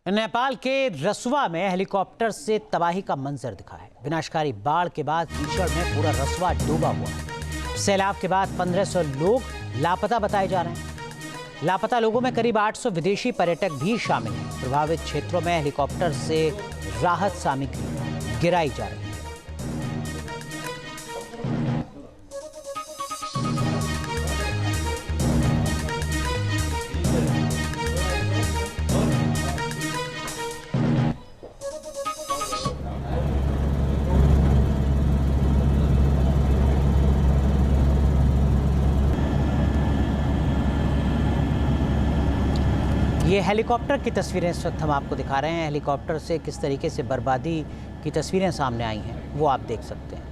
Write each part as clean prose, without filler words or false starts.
नेपाल के रसुआ में हेलीकॉप्टर से तबाही का मंजर दिखा है। विनाशकारी बाढ़ के बाद कीचड़ में पूरा रसुआ डूबा हुआ है। सैलाब के बाद 1500 लोग लापता बताए जा रहे हैं। लापता लोगों में करीब 800 विदेशी पर्यटक भी शामिल हैं। प्रभावित क्षेत्रों में हेलीकॉप्टर से राहत सामग्री गिराई जा रही है। ये हेलीकॉप्टर की तस्वीरें इस वक्त हम आपको दिखा रहे हैं। हेलीकॉप्टर से किस तरीके से बर्बादी की तस्वीरें सामने आई हैं वो आप देख सकते हैं।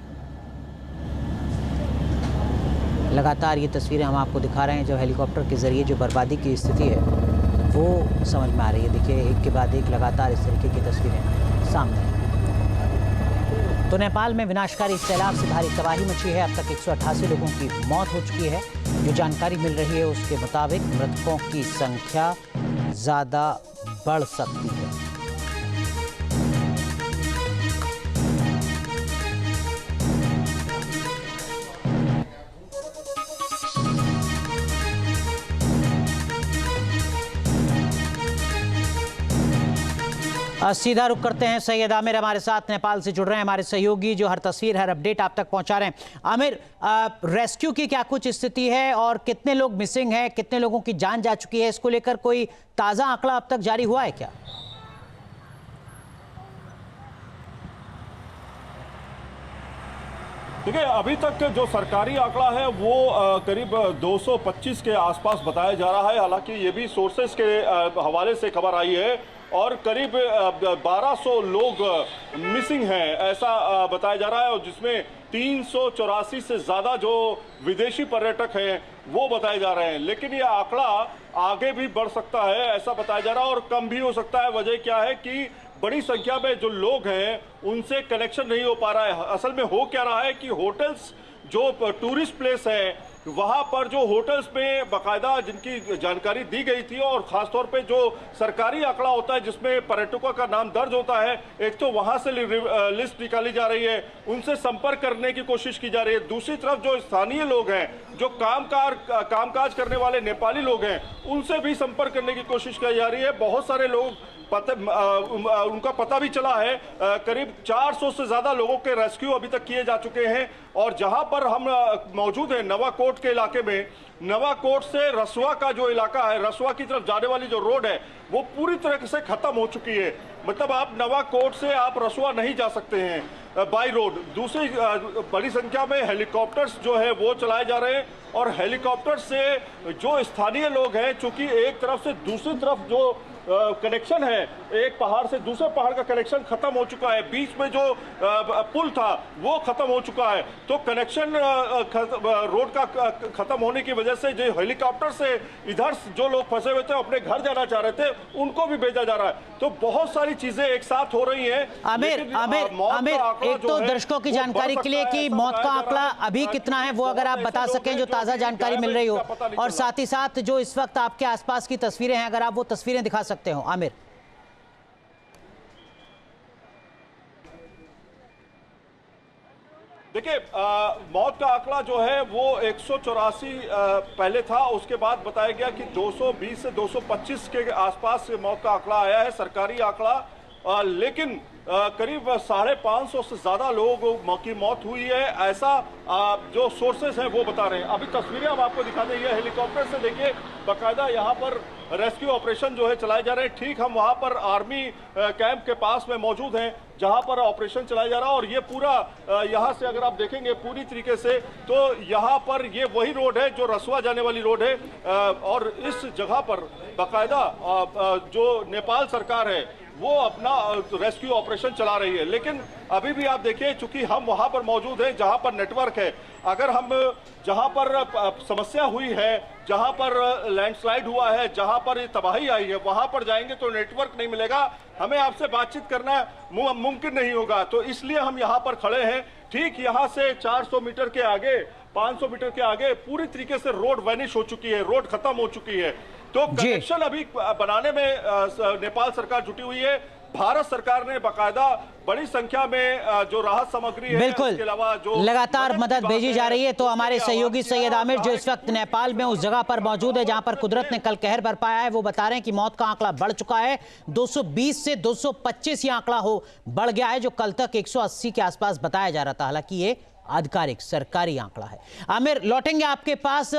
लगातार ये तस्वीरें हम आपको दिखा रहे हैं जो हेलीकॉप्टर के ज़रिए जो बर्बादी की स्थिति है वो समझ में आ रही है। देखिए, एक के बाद एक लगातार इस तरीके की तस्वीरें सामने हैं। तो नेपाल में विनाशकारी सैलाब से भारी तबाही मची है। अब तक 188 लोगों की मौत हो चुकी है। जो जानकारी मिल रही है उसके मुताबिक मृतकों की संख्या ज़्यादा बढ़ सकती है। सीधा रुख करते हैं। सैयद आमिर हमारे साथ नेपाल से जुड़ रहे हैं, हमारे सहयोगी जो हर तस्वीर हर अपडेट आप तक पहुंचा रहे हैं। आमिर, रेस्क्यू की क्या कुछ स्थिति है और कितने लोग मिसिंग हैं, कितने लोगों की जान जा चुकी है, इसको लेकर कोई ताज़ा आंकड़ा अब तक जारी हुआ है क्या? देखिए, अभी तक जो सरकारी आंकड़ा है वो करीब 225 के आसपास बताया जा रहा है। हालांकि ये भी सोर्सेस के हवाले से खबर आई है और करीब 1200 लोग मिसिंग हैं ऐसा बताया जा रहा है, और जिसमें 384 से ज़्यादा जो विदेशी पर्यटक हैं वो बताए जा रहे हैं। लेकिन ये आंकड़ा आगे भी बढ़ सकता है ऐसा बताया जा रहा है और कम भी हो सकता है। वजह क्या है कि बड़ी संख्या में जो लोग हैं उनसे कनेक्शन नहीं हो पा रहा है। असल में हो क्या रहा है कि होटल्स जो टूरिस्ट प्लेस है वहां पर जो होटल्स में बाकायदा जिनकी जानकारी दी गई थी और खासतौर पे जो सरकारी आंकड़ा होता है जिसमें पर्यटकों का नाम दर्ज होता है, एक तो वहां से लिस्ट निकाली जा रही है, उनसे संपर्क करने की कोशिश की जा रही है। दूसरी तरफ जो स्थानीय लोग हैं, जो कामकाज करने वाले नेपाली लोग हैं, उनसे भी संपर्क करने की कोशिश की जा रही है। बहुत सारे लोग उनका पता भी चला है। करीब 400 से ज्यादा लोगों के रेस्क्यू अभी तक किए जा चुके हैं। और जहां पर हम मौजूद हैं नवाकोट के इलाके में, नवाकोट से रसुआ का जो इलाका है, रसुआ की तरफ जाने वाली जो रोड है वो पूरी तरह से खत्म हो चुकी है। मतलब आप नवाकोट से आप रसुआ नहीं जा सकते हैं बाई रोड। दूसरी बड़ी संख्या में हेलीकॉप्टर्स जो है वो चलाए जा रहे हैं और हेलीकॉप्टर से जो स्थानीय लोग हैं, चूंकि एक तरफ से दूसरी तरफ जो कनेक्शन है, एक पहाड़ से दूसरे पहाड़ का कनेक्शन खत्म हो चुका है, बीच में जो पुल था वो खत्म हो चुका है। तो कनेक्शन रोड का खत्म होने की वजह से जो हेलीकॉप्टर से इधर जो लोग फंसे हुए थे अपने घर जाना चाह रहे थे उनको भी भेजा जा रहा है। तो बहुत सारी चीजें एक साथ हो रही हैं। आमिर, एक तो दर्शकों की जानकारी के लिए कि मौत का आंकड़ा अभी कितना है वो अगर आप बता सकें जो ताजा जानकारी मिल रही हो, और साथ ही साथ जो इस वक्त आपके आसपास की तस्वीरें हैं अगर आप वो तस्वीरें दिखा सकते हो। आमिर, देखिए, मौत का आंकड़ा जो है वो 184 पहले था, उसके बाद बताया गया कि 220 से 225 के आसपास मौत का आंकड़ा आया है सरकारी आंकड़ा। लेकिन करीब 550 से ज़्यादा लोगों की मौत हुई है ऐसा जो सोर्सेस हैं वो बता रहे हैं। अभी तस्वीरें हम आपको दिखा देंगे हेलीकॉप्टर से। देखिए, बाकायदा यहाँ पर रेस्क्यू ऑपरेशन जो है चलाए जा रहे हैं। ठीक हम वहाँ पर आर्मी कैंप के पास में मौजूद हैं जहाँ पर ऑपरेशन चलाया जा रहा है। और ये पूरा यहाँ से अगर आप देखेंगे पूरी तरीके से तो यहाँ पर ये वही रोड है जो रसुआ जाने वाली रोड है। और इस जगह पर बाकायदा जो नेपाल सरकार है वो अपना रेस्क्यू ऑपरेशन चला रही है। लेकिन अभी भी आप देखिए, चूंकि हम वहां पर मौजूद हैं जहां पर नेटवर्क है, अगर हम जहां पर समस्या हुई है, जहां पर लैंडस्लाइड हुआ है, जहां पर तबाही आई है, वहां पर जाएंगे तो नेटवर्क नहीं मिलेगा, हमें आपसे बातचीत करना मुमकिन नहीं होगा। तो इसलिए हम यहाँ पर खड़े हैं। ठीक यहाँ से 400 मीटर के आगे, 500 मीटर के आगे पूरी तरीके से रोड वैनिश हो चुकी है, रोड खत्म हो चुकी है। तो कनेक्शन अभी बनाने में नेपाल सरकार जुटी हुई है। भारत सरकार ने बाकायदा बड़ी संख्या में जो राहत सामग्री है, बिल्कुल इसके अलावा जो लगातार मदद भेजी जा रही है। तो हमारे सहयोगी सैयद आमिर जो इस वक्त नेपाल में उस जगह पर मौजूद है जहां पर कुदरत ने कल कहर बरपाया है, वो बता रहे हैं कि मौत का आंकड़ा बढ़ चुका है। 220 से 225 ये आंकड़ा बढ़ गया है, जो कल तक 180 के आसपास बताया जा रहा था। हालांकि ये आधिकारिक सरकारी आंकड़ा है। आमिर, लौटेंगे आपके पास।